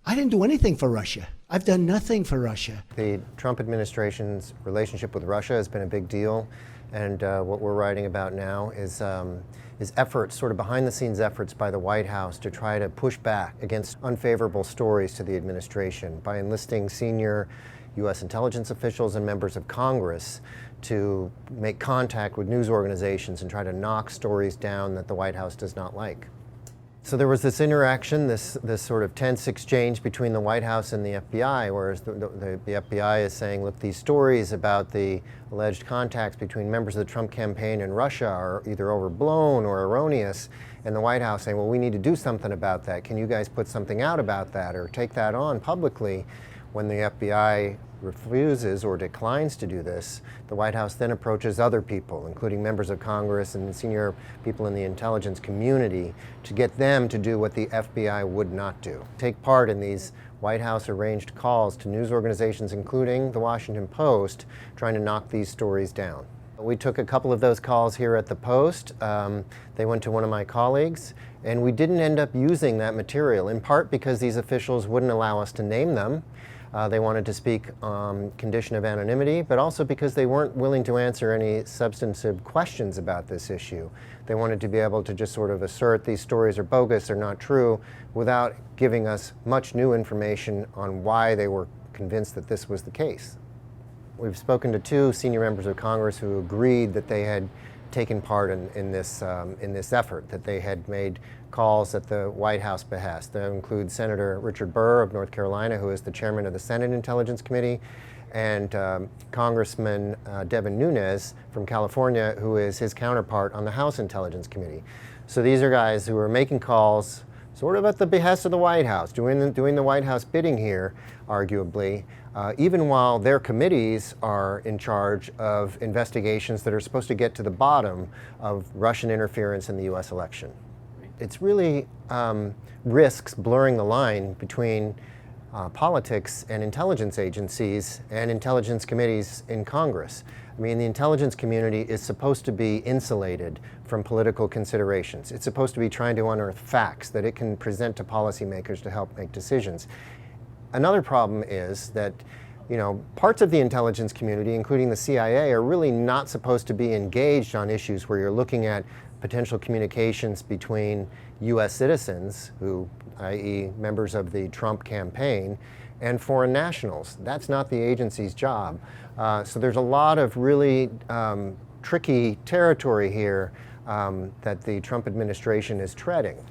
I didn't do anything for Russia. I've done nothing for Russia. The Trump administration's relationship with Russia has been a big deal, and what we're writing about now is efforts, sort of behind-the-scenes efforts by the White House to try to push back against unfavorable stories to the administration by enlisting senior U.S. intelligence officials and members of Congress to make contact with news organizations and try to knock stories down that the White House does not like. So there was this interaction, this sort of tense exchange between the White House and the FBI, whereas the FBI is saying, look, these stories about the alleged contacts between members of the Trump campaign and Russia are either overblown or erroneous, and the White House saying, well, we need to do something about that. Can you guys put something out about that or take that on publicly? When the FBI refuses or declines to do this, the White House then approaches other people, including members of Congress and senior people in the intelligence community, to get them to do what the FBI would not do. Take part in these White House arranged calls to news organizations, including the Washington Post, trying to knock these stories down. We took a couple of those calls here at the Post. They went to one of my colleagues, and we didn't end up using that material, in part because these officials wouldn't allow us to name them. They wanted to speak on condition of anonymity, but also because they weren't willing to answer any substantive questions about this issue. They wanted to be able to just sort of assert these stories are bogus, they're not true, without giving us much new information on why they were convinced that this was the case. We've spoken to two senior members of Congress who agreed that they had taken part in this effort, that they had made calls at the White House behest. That includes Senator Richard Burr of North Carolina, who is the chairman of the Senate Intelligence Committee, and Congressman Devin Nunes from California, who is his counterpart on the House Intelligence Committee. So these are guys who are making calls sort of at the behest of the White House, doing the White House bidding here, arguably, even while their committees are in charge of investigations that are supposed to get to the bottom of Russian interference in the U.S. election. It's really risks blurring the line between politics and intelligence agencies and intelligence committees in Congress. I mean, the intelligence community is supposed to be insulated from political considerations. It's supposed to be trying to unearth facts that it can present to policymakers to help make decisions. Another problem is that, you know, parts of the intelligence community, including the CIA, are really not supposed to be engaged on issues where you're looking at potential communications between U.S. citizens, who, i.e. members of the Trump campaign, and foreign nationals. That's not the agency's job. So there's a lot of really tricky territory here that the Trump administration is treading.